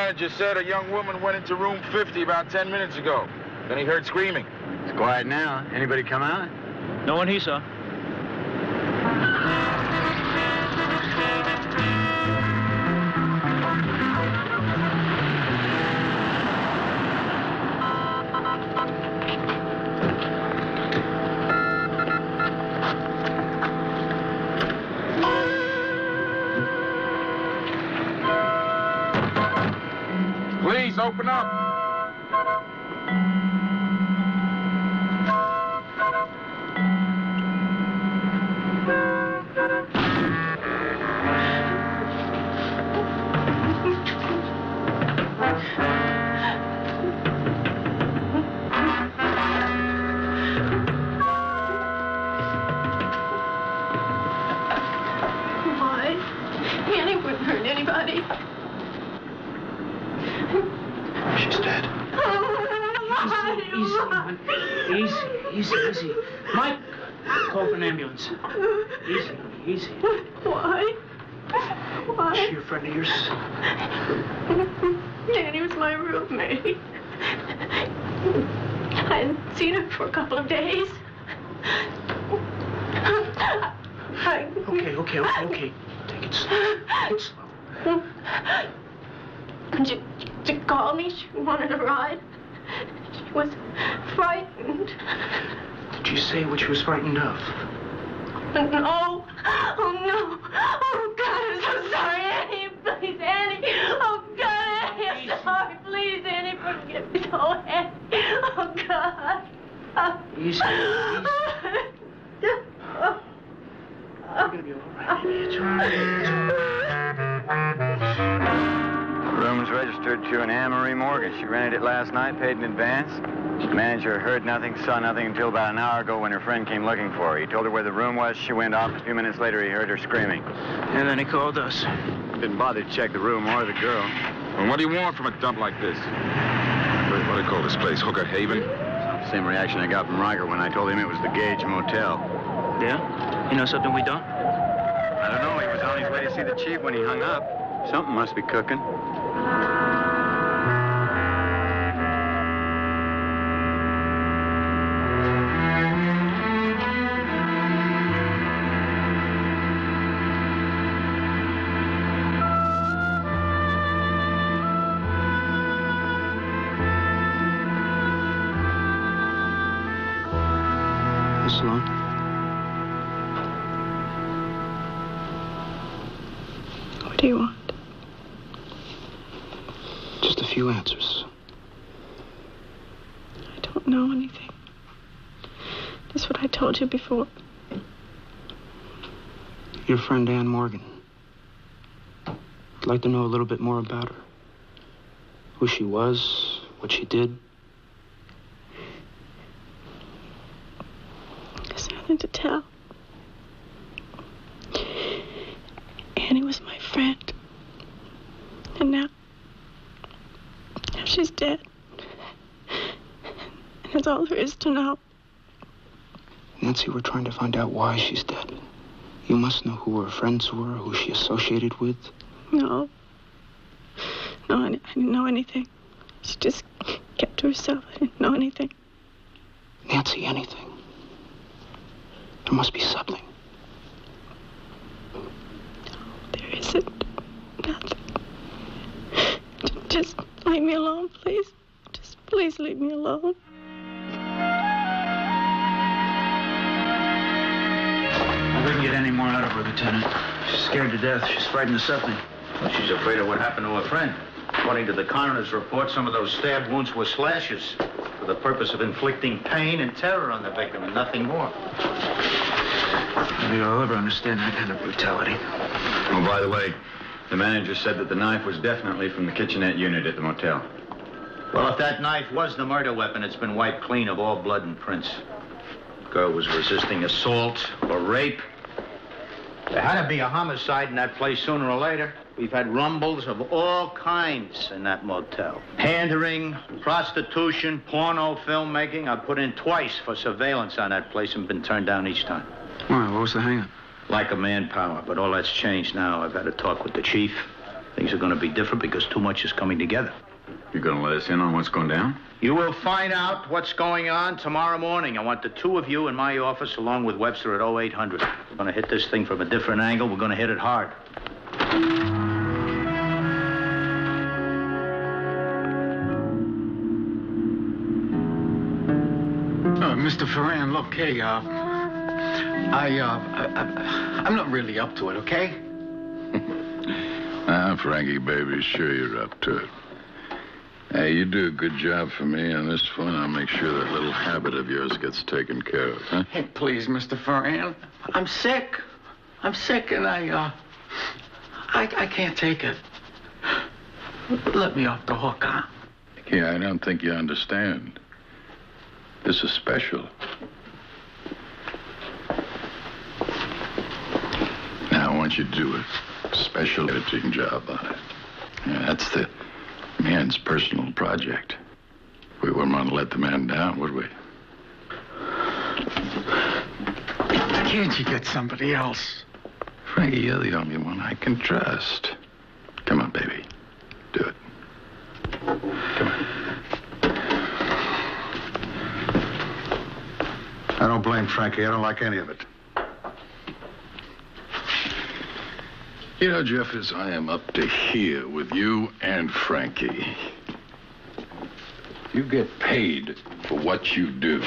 manager said a young woman went into room 50 about 10 minutes ago. Then he heard screaming. It's quiet now. Anybody come out? No one he saw. Please, open up. Why? Annie wouldn't hurt anybody. She's dead. Easy. Mike, call for an ambulance. Easy. Why? Is she a friend of yours? Annie was my roommate. I hadn't seen her for a couple of days. Okay. Take it slow. She called me. She wanted a ride. She was frightened. Did you say what she was frightened of? No. Oh, no. Oh, God, I'm so sorry, Annie. Please, Annie. Oh, God, Annie, I'm sorry. Please, Annie, forgive me. Oh, Annie. Oh, God. Easy. You're gonna be all right, Annie. It's all right. Room's registered to an Anne-Marie Morgan. She rented it last night, paid in advance. The manager heard nothing, saw nothing until about an hour ago when her friend came looking for her. He told her where the room was. She went off. A few minutes later, he heard her screaming. And then he called us. Didn't bother to check the room or the girl. And what do you want from a dump like this? What do you call this place? Hooker Haven? Same reaction I got from Riker when I told him it was the Gage Motel. Yeah? You know something we don't? I don't know. He was on his way to see the chief when he hung up. Something must be cooking. Sloan? What do you want? Just a few answers. I don't know anything. That's what I told you before. Your friend Anne Morgan. I'd like to know a little bit more about her. Who she was, what she did. There's nothing to tell. Annie was my friend. And now she's dead. And that's all there is to know. Nancy, we're trying to find out why she's dead. You must know who her friends were, who she associated with. No. No, I didn't know anything. She just kept to herself. I didn't know anything. Nancy, anything. There must be something. There isn't. Nothing. Just leave me alone, please. Just please leave me alone. We can get any more out of her, Lieutenant. She's scared to death. She's frightened of something. Well, she's afraid of what happened to her friend. According to the coroner's report, some of those stab wounds were slashes for the purpose of inflicting pain and terror on the victim and nothing more. Maybe I'll ever understand that kind of brutality. Oh, by the way, the manager said that the knife was definitely from the kitchenette unit at the motel. Well, if that knife was the murder weapon, it's been wiped clean of all blood and prints. The girl was resisting assault or rape. There had to be a homicide in that place sooner or later. We've had rumbles of all kinds in that motel. Pandering, prostitution, porno filmmaking. I've put in twice for surveillance on that place and been turned down each time. Why? What was the hang-up? Lack of manpower, but all that's changed now. I've had a talk with the chief. Things are going to be different because too much is coming together. You gonna let us in on what's going down? You will find out what's going on tomorrow morning. I want the two of you in my office along with Webster at 0800. We're going to hit this thing from a different angle. We're going to hit it hard. Mr. Ferran, look, hey, I'm not really up to it, okay? Frankie, baby, sure you're up to it. Hey, you do a good job for me on this one. I'll make sure that little habit of yours gets taken care of, huh? Hey, please, Mr. Ferran. I'm sick. I'm sick, and I can't take it. Let me off the hook, huh? Yeah, I don't think you understand. This is special. Now, I want you to do a special editing job on it. Yeah, that's the man's personal project. We wouldn't want to let the man down, would we? Can't you get somebody else? Frankie, you're the only one I can trust. Come on, baby. Do it. Come on. I don't blame Frankie. I don't like any of it. You know, Jeffers, I am up to here with you and Frankie. You get paid for what you do.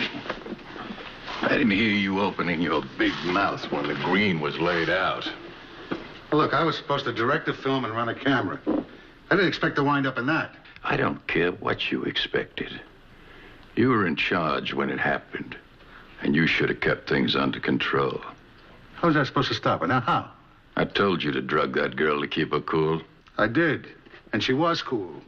I didn't hear you opening your big mouth when the green was laid out. Look, I was supposed to direct a film and run a camera. I didn't expect to wind up in that. I don't care what you expected. You were in charge when it happened, and you should have kept things under control. How was I supposed to stop it? Now, how? I told you to drug that girl to keep her cool. I did, and she was cool.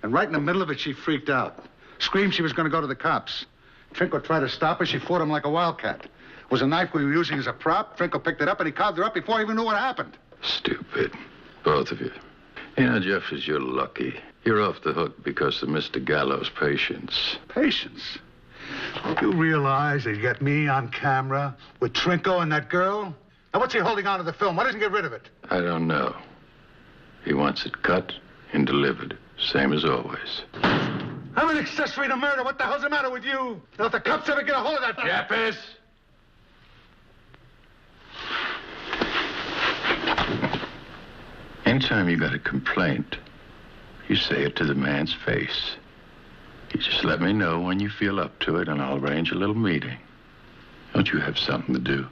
And right in the middle of it, she freaked out. Screamed she was going to go to the cops. Trinko tried to stop her. She fought him like a wildcat. It was a knife we were using as a prop. Trinko picked it up, and he carved her up before he even knew what happened. Stupid. Both of you. You know, Jeffers, you're lucky. You're off the hook because of Mr. Gallo's patience. Patience? You realize that you got me on camera with Trinko and that girl? Now, what's he holding on to the film? Why doesn't he get rid of it? I don't know. He wants it cut and delivered, same as always. I'm an accessory to murder. What the hell's the matter with you? Now, if the cops ever get a hold of that... Jeffers! Anytime you got a complaint, you say it to the man's face. You just let me know when you feel up to it, and I'll arrange a little meeting. Don't you have something to do?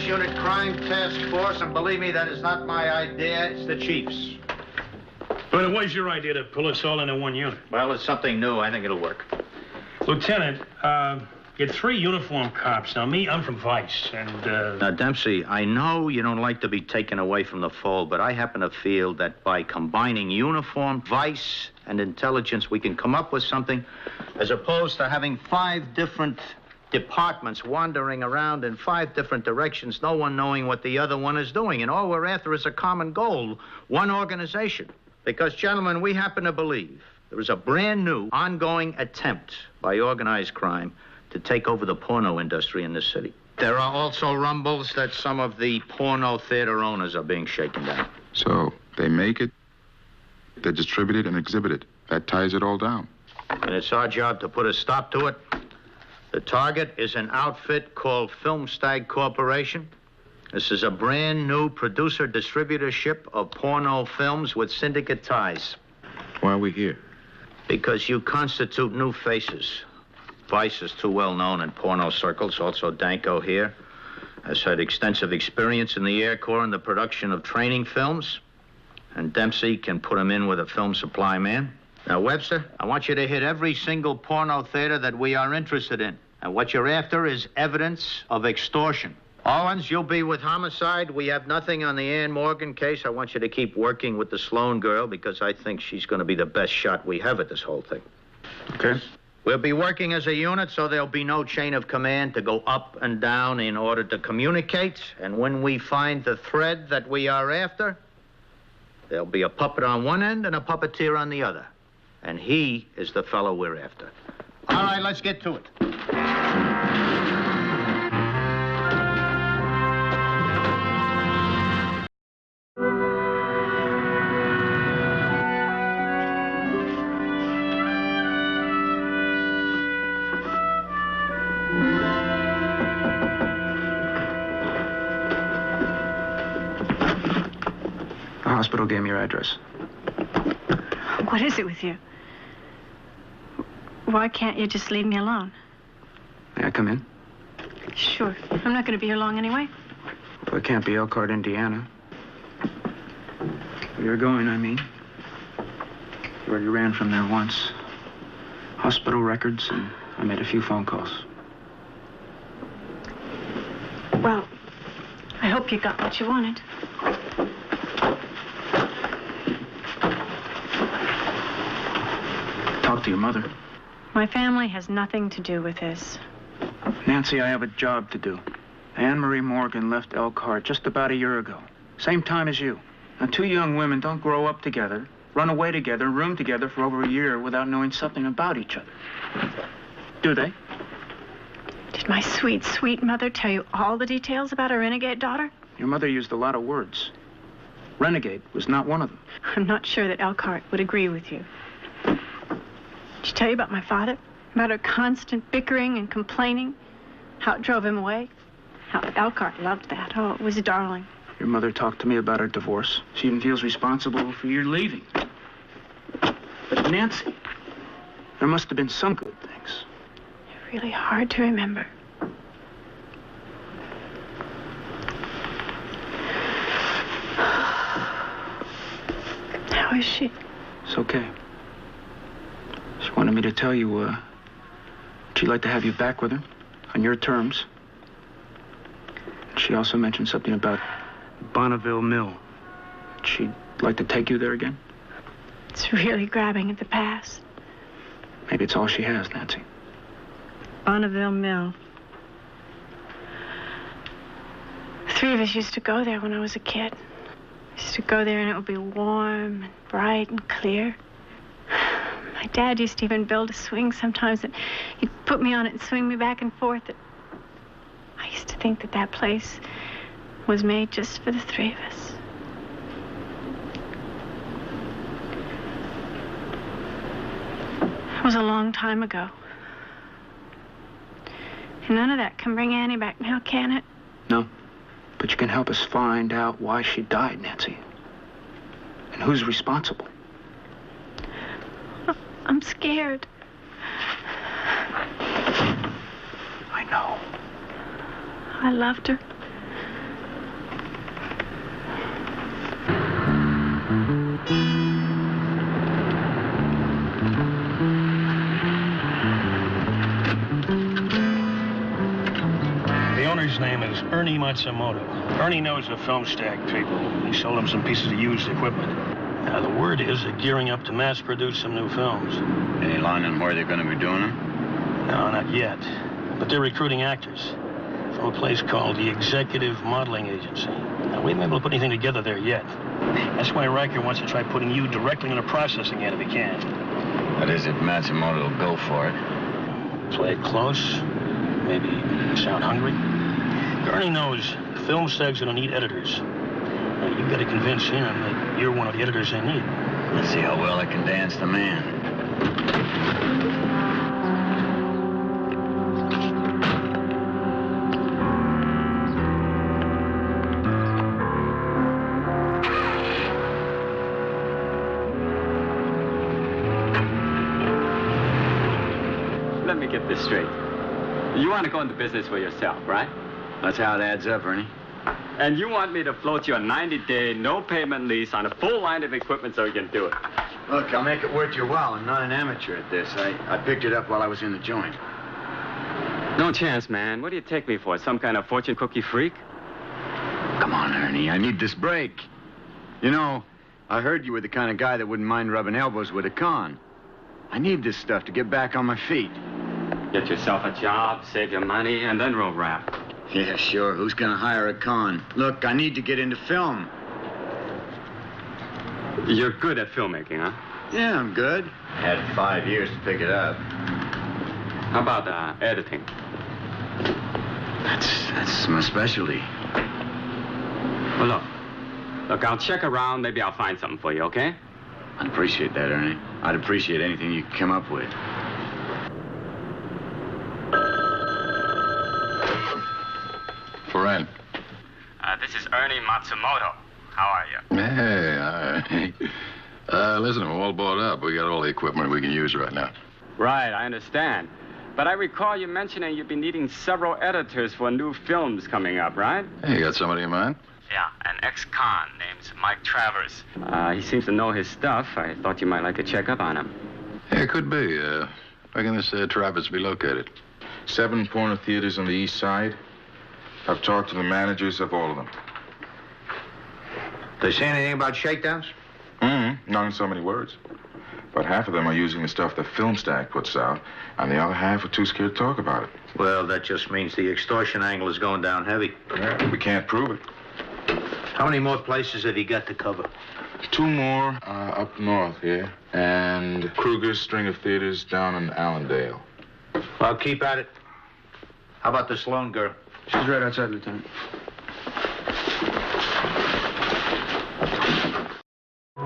Unit Crime Task Force, and believe me, that is not my idea. It's the chief's. But it was your idea to pull us all into one unit. Well, it's something new. I think it'll work. Lieutenant, get 3 uniformed cops. Now, me, I'm from Vice, and, Now, Dempsey, I know you don't like to be taken away from the fold, but I happen to feel that by combining uniform, Vice, and intelligence, we can come up with something as opposed to having 5 different departments wandering around in 5 different directions, no one knowing what the other one is doing. And all we're after is a common goal, one organization. Because, gentlemen, we happen to believe there is a brand new, ongoing attempt by organized crime to take over the porno industry in this city. There are also rumbles that some of the porno theater owners are being shaken down. So they make it, they distribute it, and exhibit it. That ties it all down. And it's our job to put a stop to it. The target is an outfit called Film Stag Corporation. This is a brand new producer-distributorship of porno films with syndicate ties. Why are we here? Because you constitute new faces. Vice is too well known in porno circles, also Danko here. has had extensive experience in the Air Corps in the production of training films, and Dempsey can put him in with a film supply man. Now, Webster, I want you to hit every single porno theater that we are interested in. And what you're after is evidence of extortion. Owens, you'll be with homicide. We have nothing on the Ann Morgan case. I want you to keep working with the Sloan girl because I think she's going to be the best shot we have at this whole thing. Okay. We'll be working as a unit, so there'll be no chain of command to go up and down in order to communicate. And when we find the thread that we are after, there'll be a puppet on one end and a puppeteer on the other. And he is the fellow we're after. All right, let's get to it. The hospital gave me your address. What is it with you? Why can't you just leave me alone? May I come in? Sure. I'm not going to be here long anyway. Well, it can't be Elkhart, Indiana. Where you're going, I mean. You already ran from there once. Hospital records, and I made a few phone calls. Well, I hope you got what you wanted. Talk to your mother. My family has nothing to do with this. Nancy, I have a job to do. Anne-Marie Morgan left Elkhart just about a year ago. Same time as you. Now, two young women don't grow up together, run away together, room together for over a year without knowing something about each other. Do they? Did my sweet, sweet mother tell you all the details about her renegade daughter? Your mother used a lot of words. Renegade was not one of them. I'm not sure that Elkhart would agree with you. Did she tell you about my father? About her constant bickering and complaining? How it drove him away? How Elkhart loved that. Oh, it was darling. Your mother talked to me about her divorce. She even feels responsible for your leaving. But Nancy, there must have been some good things. Really hard to remember. How is she? It's okay. She wanted me to tell you, she'd like to have you back with her on your terms. She also mentioned something about Bonneville Mill. She'd like to take you there again. It's really grabbing at the past. Maybe it's all she has, Nancy. Bonneville Mill. The three of us used to go there when I was a kid. Used to go there and it would be warm and bright and clear. My dad used to even build a swing sometimes that he'd put me on it and swing me back and forth. I used to think that that place was made just for the three of us. It was a long time ago. And none of that can bring Annie back now, can it? No. But you can help us find out why she died, Nancy. And who's responsible. I'm scared. I know. I loved her. The owner's name is Ernie Matsumoto. Ernie knows the film stack people. He sold him some pieces of used equipment. Now, the word is they're gearing up to mass-produce some new films. Any line on where they're going to be doing them? No, not yet. But they're recruiting actors from a place called the Executive Modeling Agency. Now, we haven't been able to put anything together there yet. That's why Riker wants to try putting you directly in a processing end if he can. What is it Matsumoto will bill for it? Play it close. Maybe sound hungry. Ernie knows film stags don't need editors. Now, you've got to convince him that you're one of the editors they need. Let's see how well I can dance the man. Let me get this straight. You want to go into business for yourself, right? That's how it adds up, Ernie. And you want me to float you a 90-day, no-payment lease on a full line of equipment so you can do it? Look, I'll make it worth your while. I'm not an amateur at this. I picked it up while I was in the joint. No chance, man. What do you take me for? Some kind of fortune cookie freak? Come on, Ernie. I need this break. You know, I heard you were the kind of guy that wouldn't mind rubbing elbows with a con. I need this stuff to get back on my feet. Get yourself a job, save your money, and then we'll wrap. Yeah, sure. Who's gonna hire a con? Look, I need to get into film. You're good at filmmaking, huh? Yeah, I'm good. Had 5 years to pick it up. How about editing? That's my specialty. Well, look, I'll check around. Maybe I'll find something for you, okay? I'd appreciate that, Ernie. I'd appreciate anything you could come up with. Friend. This is Ernie Matsumoto. How are you? Hey, all right. Listen, we're all bought up. We got all the equipment we can use right now. Right, I understand. But I recall you mentioning you'd be needing several editors for new films coming up, right? Hey, you got somebody in mind? Yeah, an ex-con named Mike Travers. He seems to know his stuff. I thought you might like to check up on him. Yeah, it could be. Where can this Travers be located? 7 porno theaters on the east side. I've talked to the managers of all of them. They say anything about shakedowns? Not in so many words. But half of them are using the stuff that Film Stack puts out, and the other half are too scared to talk about it. Well, that just means the extortion angle is going down heavy. Yeah, we can't prove it. How many more places have you got to cover? 2 more up north here, and Kruger's string of theaters down in Allendale. Well, keep at it. How about the Sloan girl? She's right outside, Lieutenant.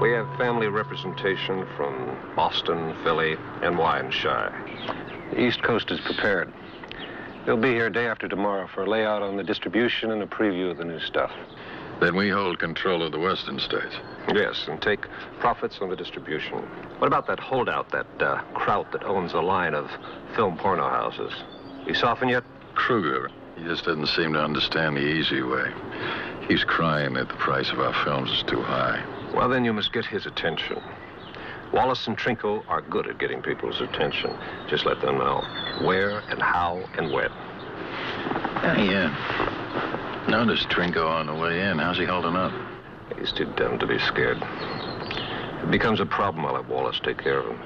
We have family representation from Boston, Philly, NY, and Chi. The East Coast is prepared. They'll be here day after tomorrow for a layout on the distribution and a preview of the new stuff. Then we hold control of the western states. Yes, and take profits on the distribution. What about that holdout, that Kraut that owns a line of film porno houses? He softened yet? Kruger. He just doesn't seem to understand the easy way. He's crying that the price of our films is too high. Well, then you must get his attention. Wallace and Trinko are good at getting people's attention. Just let them know where and how and when. Yeah. Noticed Trinko on the way in. How's he holding up? He's too dumb to be scared. If it becomes a problem, I'll have Wallace take care of him.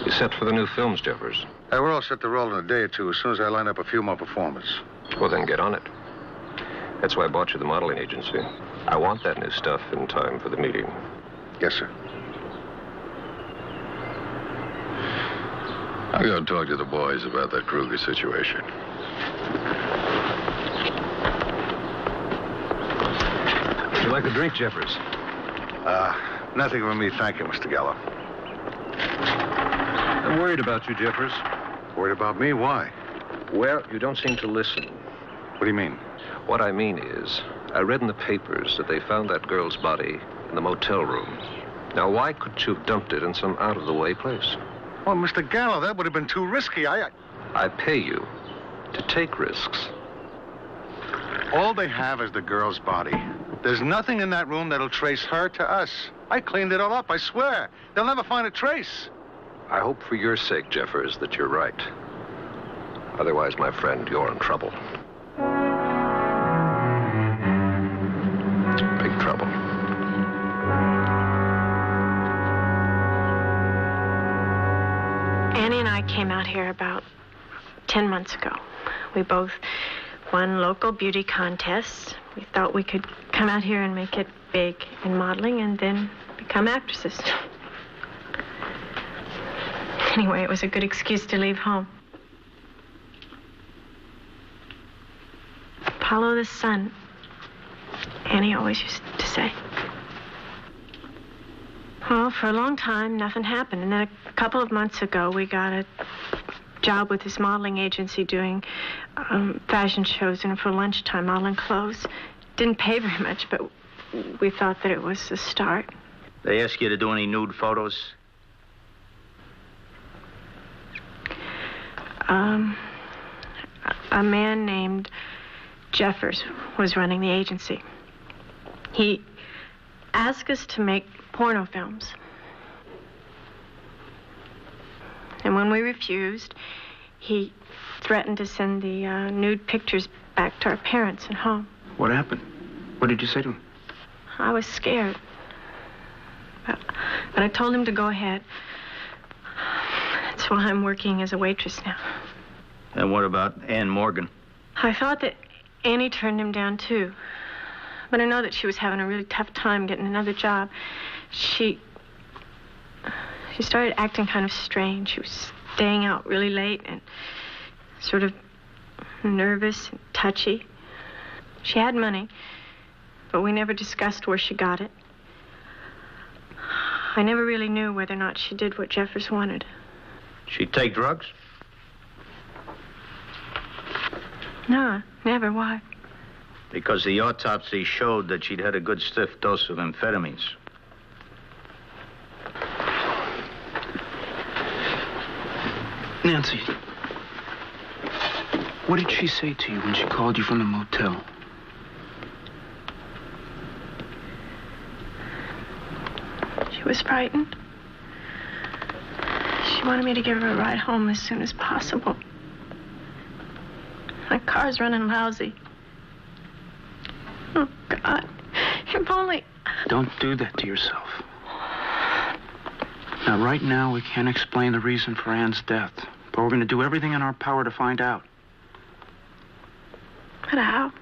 You set for the new films, Jeffers? We're all set to roll in a day or two as soon as I line up a few more performers. Well, then get on it. That's why I bought you the modeling agency. I want that new stuff in time for the meeting. Yes, sir. I'll go and talk to the boys about that Kruger situation. Would you like a drink, Jeffers? Nothing for me, thank you, Mr. Gallo. I'm worried about you, Jeffers. Worried about me? Why? Well, you don't seem to listen. What do you mean? What I mean is, I read in the papers that they found that girl's body in the motel room. Now, why couldn't you have dumped it in some out-of-the-way place? Oh, Mr. Gallo, that would have been too risky. I pay you to take risks. All they have is the girl's body. There's nothing in that room that'll trace her to us. I cleaned it all up, I swear. They'll never find a trace. I hope for your sake, Jeffers, that you're right. Otherwise, my friend, you're in trouble. Big trouble. Annie and I came out here about 10 months ago. We both won local beauty contests. We thought we could come out here and make it big in modeling and then become actresses. Anyway, it was a good excuse to leave home. Follow the sun, Annie always used to say. Well, for a long time, nothing happened. And then a couple of months ago, we got a job with this modeling agency doing fashion shows and for lunchtime, modeling clothes. Didn't pay very much, but we thought that it was a start. They ask you to do any nude photos? A man named Jeffers was running the agency. He asked us to make porno films. And when we refused, he threatened to send the nude pictures back to our parents at home. What happened? What did you say to him? I was scared. But I told him to go ahead. That's why I'm working as a waitress now. And what about Ann Morgan? I thought that Annie turned him down, too. But I know that she was having a really tough time getting another job. She started acting kind of strange. She was staying out really late and sort of nervous and touchy. She had money, but we never discussed where she got it. I never really knew whether or not she did what Jeffers wanted. She'd take drugs? No, never. Why? Because the autopsy showed that she'd had a good stiff dose of amphetamines. Nancy, what did she say to you when she called you from the motel? She was frightened. She wanted me to give her a ride home as soon as possible. My car's running lousy. Oh, God. If only... Don't do that to yourself. Now, right now, we can't explain the reason for Ann's death, but we're going to do everything in our power to find out. But how?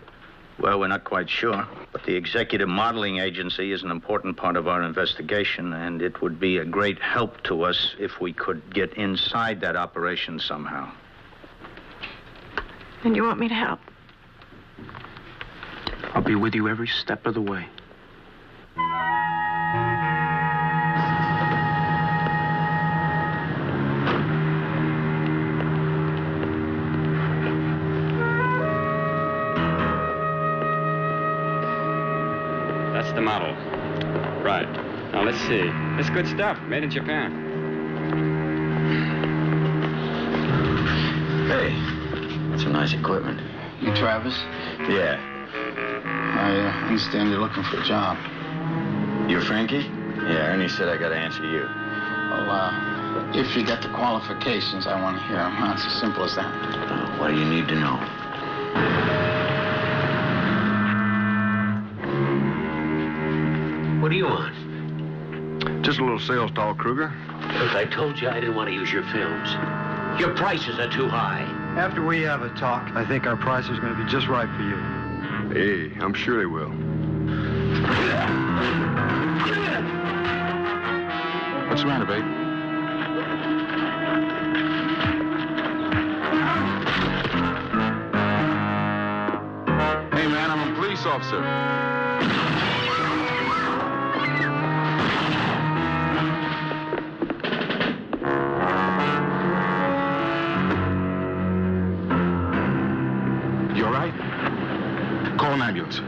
Well, we're not quite sure, but the executive modeling agency is an important part of our investigation, and it would be a great help to us if we could get inside that operation somehow. And you want me to help? I'll be with you every step of the way. That's the model. Right. Now, let's see. It's good stuff, made in Japan. Hey, that's some nice equipment. You Travis? Yeah. I understand you're looking for a job. You Frankie? Yeah, Ernie said I gotta answer you. Well, if you got the qualifications, I want to hear them. It's as simple as that. What do you need to know? What do you want? Just a little sales talk, Kruger. Look, I told you I didn't want to use your films. Your prices are too high. After we have a talk, I think our price is going to be just right for you. Hey, I'm sure they will. What's the matter, babe? Hey, man, I'm a police officer. You all right? Call an ambulance.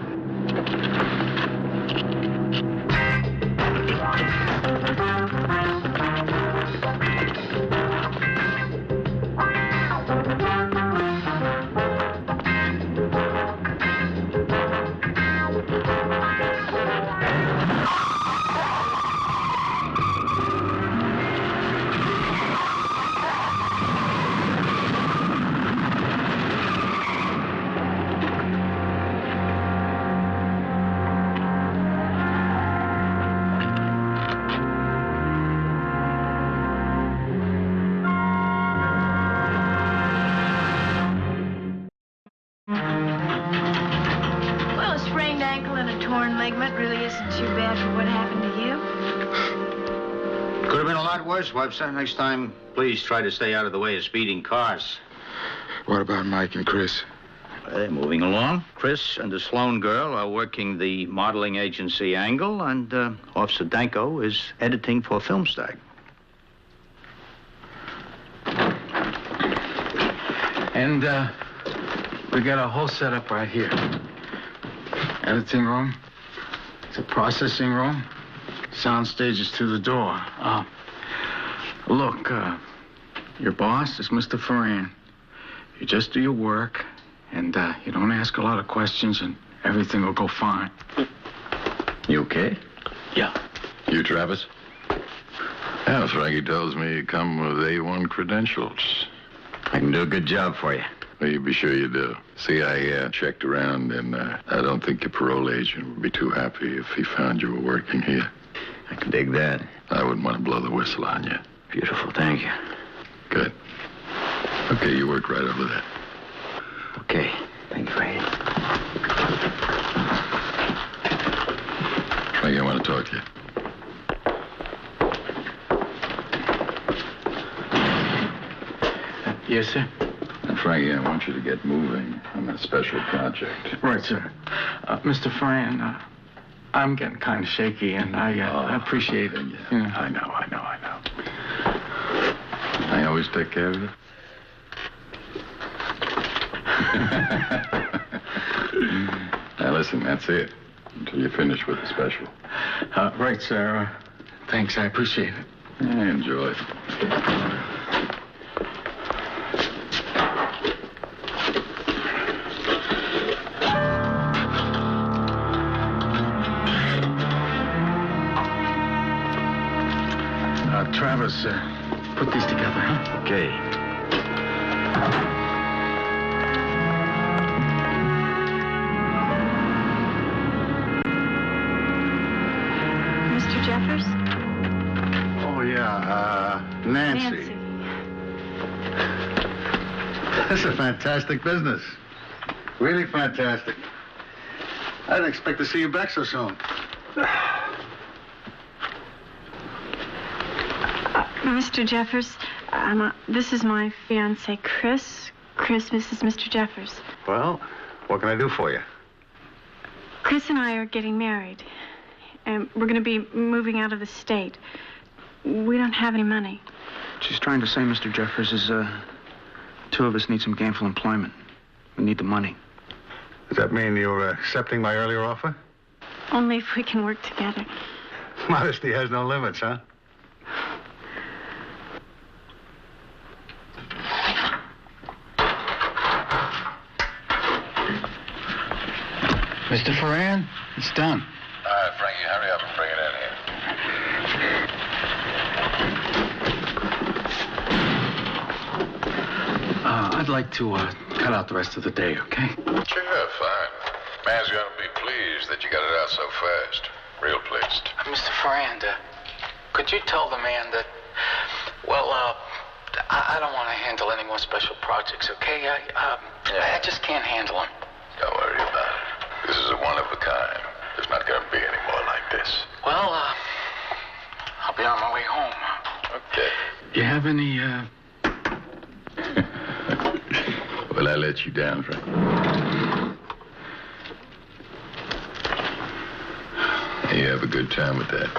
Webster. Next time, please try to stay out of the way of speeding cars. What about Mike and Chris? They're moving along. Chris and the Sloan girl are working the modeling agency angle, and Officer Danko is editing for Filmstag. And we got a whole setup right here. Editing room. It's a processing room. Sound stage is to the door. Look, your boss is Mr. Ferran. You just do your work, and you don't ask a lot of questions, and everything will go fine. You okay? Yeah. You, Travis? Yeah, Frankie tells me you come with A1 credentials. I can do a good job for you. Well, you be sure you do. See, I checked around, and I don't think your parole agent would be too happy if he found you were working here. I can dig that. I wouldn't want to blow the whistle on you. Beautiful, thank you. Good. Okay, you work right over there. Okay, thank you, Frankie. Frankie, I want to talk to you. Yes, sir? Frankie, I want you to get moving on that special project. Right, sir. Mr. Fran, I'm getting kind of shaky, and I appreciate it. Yeah. I know. I always take care of you. Now, listen, that's it. Until you finish with the special. Right, sir. Thanks, I appreciate it. Yeah, enjoy it. Travis, put these together, huh? Okay. Mr. Jeffers? Oh, yeah, Nancy. That's a fantastic business. Really fantastic. I didn't expect to see you back so soon. Mr. Jeffers, this is my fiancé, Chris. Chris, this is Mr. Jeffers. Well, what can I do for you? Chris and I are getting married, and we're going to be moving out of the state. We don't have any money. She's trying to say, Mr. Jeffers, is two of us need some gainful employment. We need the money. Does that mean you're accepting my earlier offer? Only if we can work together. Modesty has no limits, huh? Mr. Ferran, it's done. All right, Frankie, hurry up and bring it in here. I'd like to cut out the rest of the day, okay? Sure, fine. Man's gonna be pleased that you got it out so fast. Real pleased. Mr. Ferran, could you tell the man that, well, I don't want to handle any more special projects, okay? I just can't handle them. Don't worry about it. This is a one of a kind. There's not gonna be any more like this. Well, I'll be on my way home. Okay. You have any, Well, I let you down, Frank. You have a good time with that.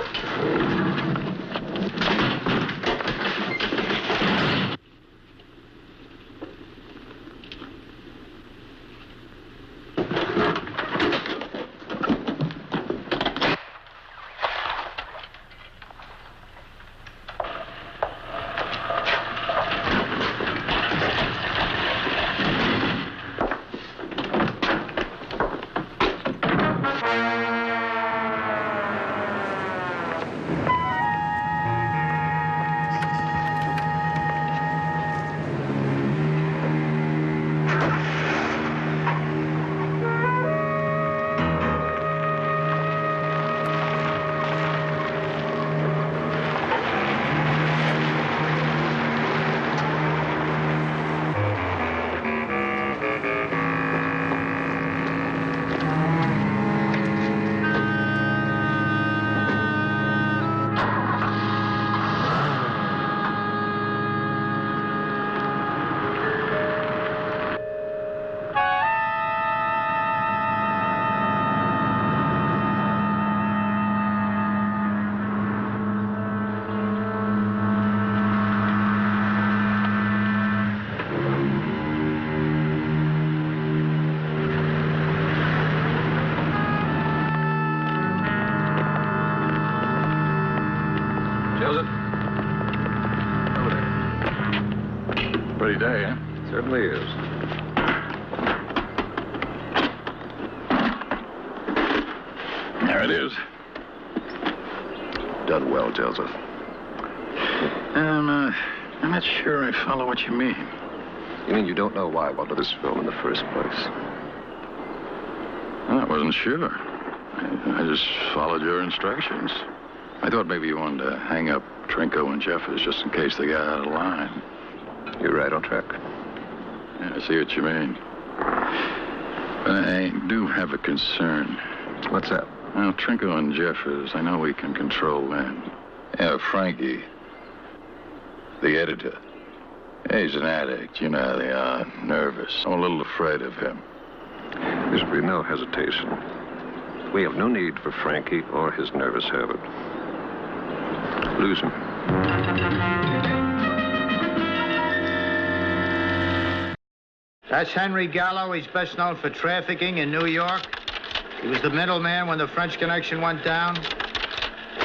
Pretty day, huh? Certainly is. There it is. Done well, Joseph. I'm not sure I follow what you mean. You mean you don't know why I wanted this film in the first place? I wasn't sure. I just followed your instructions. I thought maybe you wanted to hang up Trinko and Jeffers just in case they got out of line. You're right on track. Yeah, I see what you mean. But I do have a concern. What's that? Well, Trinko and Jeffers, I know we can control them. Yeah, Frankie, the editor. He's an addict. You know how they are. Nervous. I'm a little afraid of him. There should be no hesitation. We have no need for Frankie or his nervous habit. Lose him. That's Henry Gallo. He's best known for trafficking in New York. He was the middleman when the French connection went down.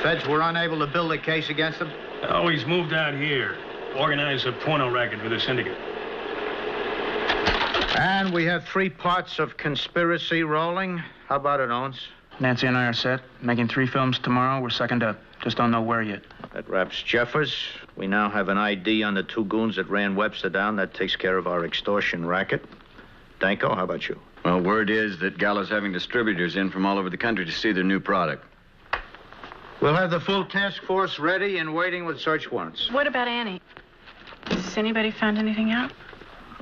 Feds were unable to build a case against him. Oh, he's moved out here. Organized a porno racket for the syndicate. And we have 3 parts of conspiracy rolling. How about it, Owens? Nancy and I are set. Making 3 films tomorrow. We're second up. Just don't know where yet. That wraps Jeffers. We now have an ID on the 2 goons that ran Webster down. That takes care of our extortion racket. Danko, how about you? Well, word is that Gallo's having distributors in from all over the country to see their new product. We'll have the full task force ready and waiting with search warrants. What about Annie? Has anybody found anything out?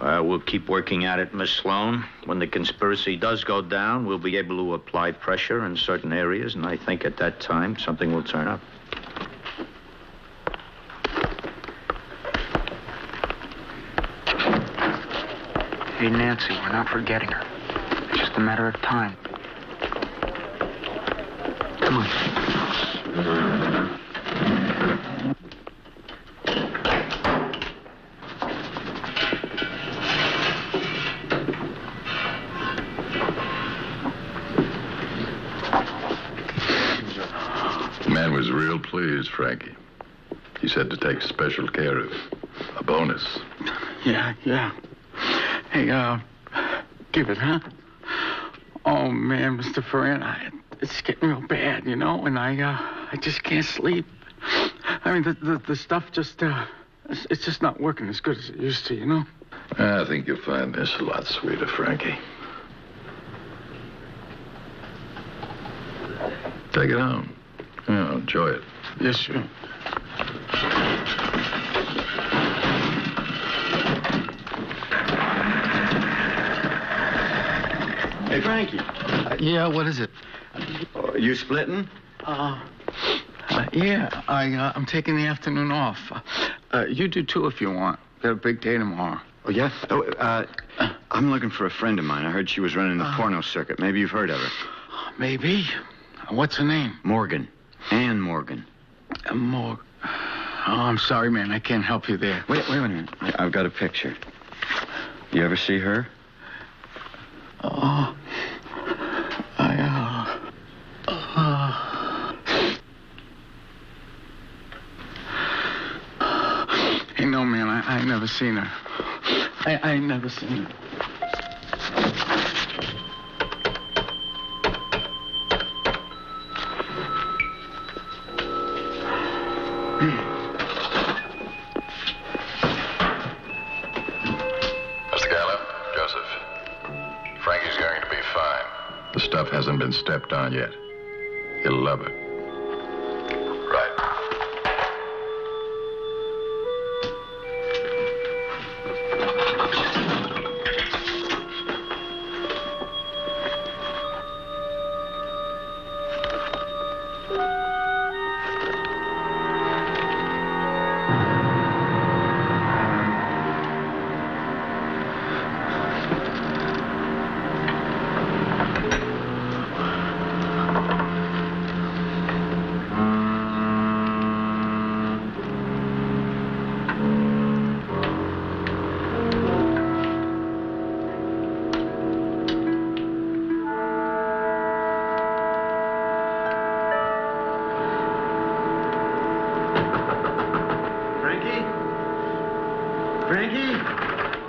We'll keep working at it, Miss Sloan. When the conspiracy does go down, we'll be able to apply pressure in certain areas, and I think at that time something will turn up. Hey, Nancy, we're not forgetting her. It's just a matter of time. Come on. The man was real pleased, Frankie. He said to take special care of a bonus. Yeah. Hey, give it, huh? Oh, man, Mr. Ferran, it's getting real bad, you know, and I just can't sleep. I mean, the stuff just, it's just not working as good as it used to, you know? I think you'll find this a lot sweeter, Frankie. Take it home. Yeah, enjoy it. Yes, sure. Hey, Frankie. Yeah, what is it? You splitting? Yeah, I'm taking the afternoon off. You do too if you want. Got a big day tomorrow. Oh, yeah? I'm looking for a friend of mine. I heard she was running the porno circuit. Maybe you've heard of her. Maybe. What's her name? Morgan. Ann Morgan. Oh, I'm sorry, man. I can't help you there. Wait a minute. I've got a picture. You ever see her? Hey, no, man. I ain't never seen her. I ain't never seen her. Mr. Gallo, Joseph. Frankie's going to be fine. The stuff hasn't been stepped on yet. He'll love it. Right.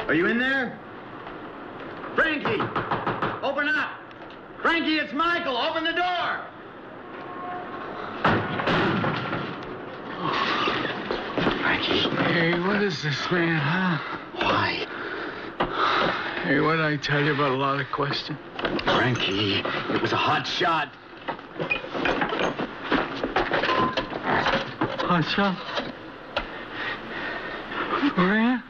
Are you in there? Frankie! Open up! Frankie, it's Michael! Open the door! Frankie. Hey, what is this, man, huh? Why? Hey, what did I tell you about a lot of questions? Frankie, it was a hot shot. Hot shot? Where?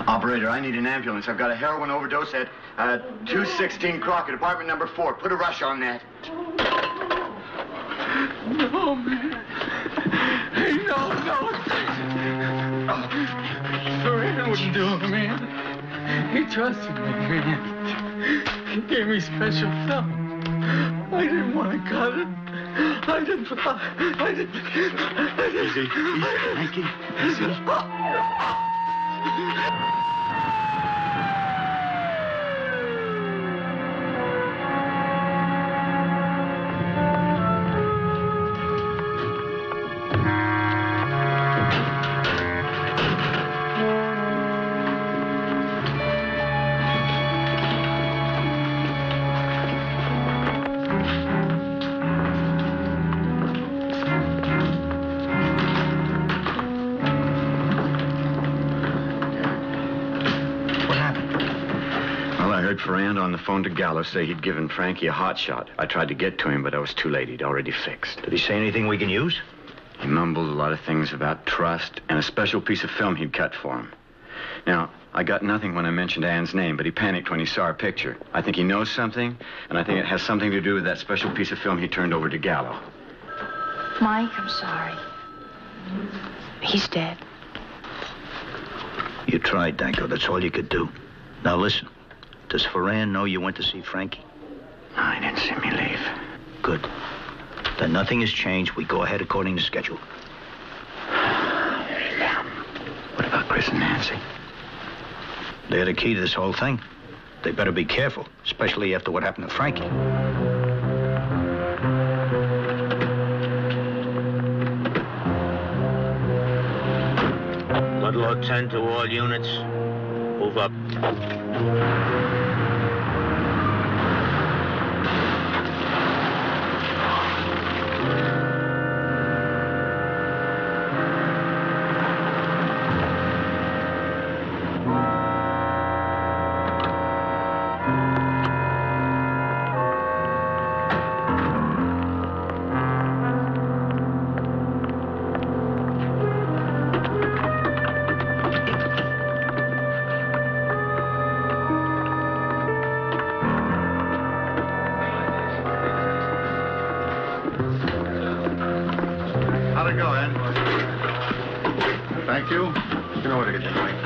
Operator, I need an ambulance. I've got a heroin overdose at 216 Crockett, apartment number 4. Put a rush on that. No, man. Hey, no. Ferran wouldn't do it, man. He trusted me, man. He gave me special film. I didn't want to cut it. I didn't. Easy, Frankie. Easy. Ferrand on the phone to Gallo say he'd given Frankie a hot shot. I tried to get to him, but I was too late. He'd already fixed. Did he say anything we can use? He mumbled a lot of things about trust and a special piece of film he'd cut for him. Now, I got nothing when I mentioned Ann's name, but he panicked when he saw her picture. I think he knows something, and I think it has something to do with that special piece of film he turned over to Gallo. Mike, I'm sorry. He's dead. You tried, Danko. That's all you could do. Now listen. Does Ferran know you went to see Frankie? No, he didn't see me leave. Good. Then nothing has changed. We go ahead according to schedule. Yeah. What about Chris and Nancy? They're the key to this whole thing. They better be careful, especially after what happened to Frankie. Ludlow 10 to all units. Move up. How'd it go, Ed? Thank you. You know where to get the drink.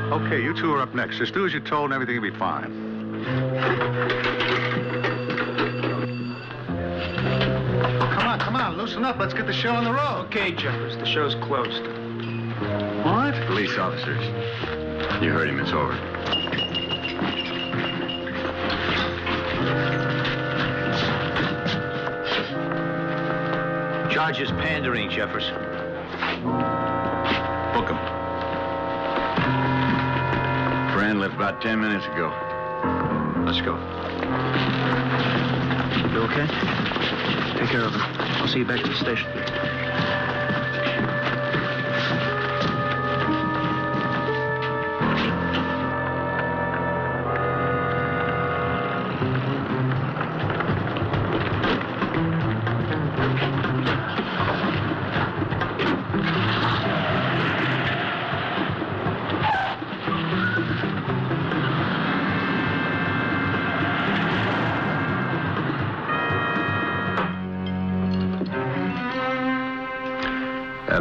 Okay, you two are up next. Just do as you're told and everything will be fine. Come on, loosen up. Let's get the show on the road. Okay, Jeffers, the show's closed. What? Police officers. You heard him. It's over. Charge is pandering, Jeffers. Book him. Ferrand left about 10 minutes ago. Let's go. You okay? Take care of him. I'll see you back at the station.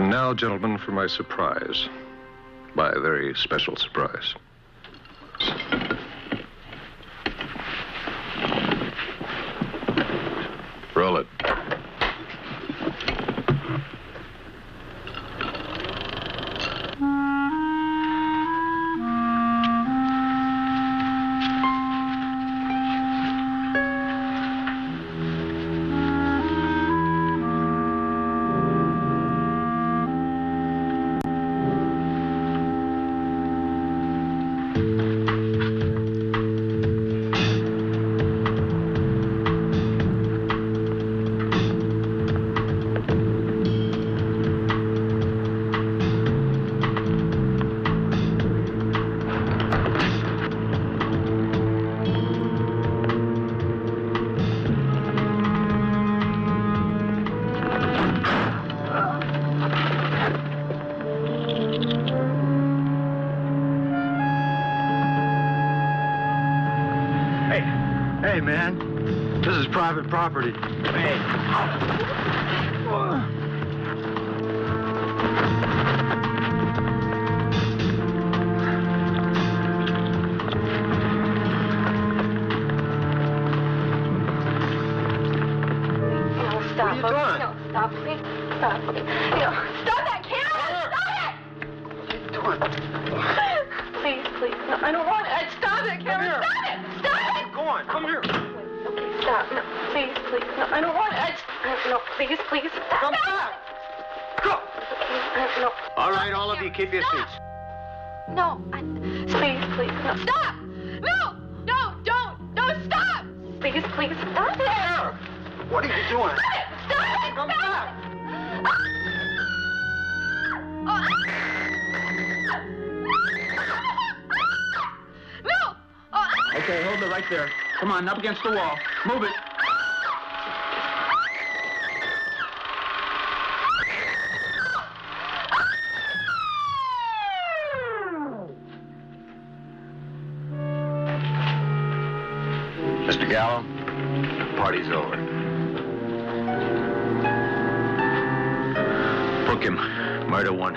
And now, gentlemen, for my surprise. My very special surprise. Roll it. Hey, man. This is private property. Hey. Stop. What are you doing? No, stop, please. Stop. No, stop that camera! Stop it! Please, please. No, I don't want it. Stop that camera! Stop it! Stop it! Go on, come here. Okay, stop. No, please, please. No, I don't want it. No, please, please. Stop. Come back! Go! Okay, no. All right, all of you, keep your seats. No, please, please. No, stop! No! No, don't! No, stop! Please, please, stop it! What are you doing? Stop it! Stop it! Come Stop! back! No! Okay, hold it right there. Come on, up against the wall. Move it. Mr. Gallo, the party's over. Book him. Murder 1.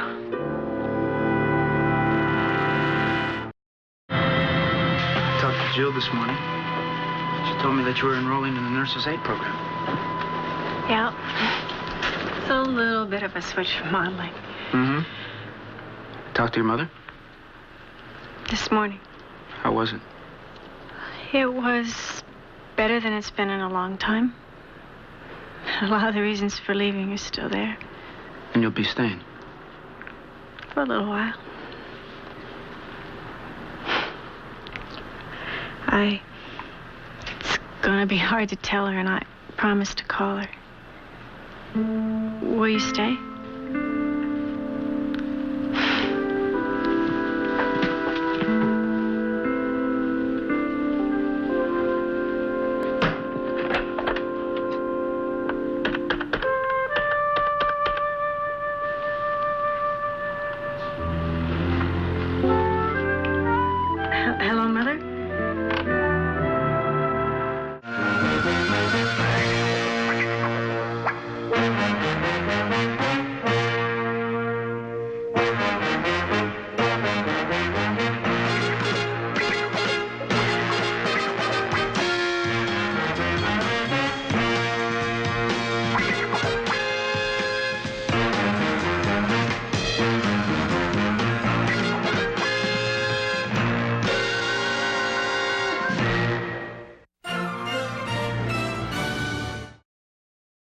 I talked to Jill this morning. She told me that you were enrolling in the nurse's aid program. Yeah. It's a little bit of a switch from modeling. Mm-hmm. Talked to your mother? This morning. How was it? It was better than it's been in a long time. A lot of the reasons for leaving are still there. And you'll be staying? For a little while. It's gonna be hard to tell her, and I promised to call her. Will you stay?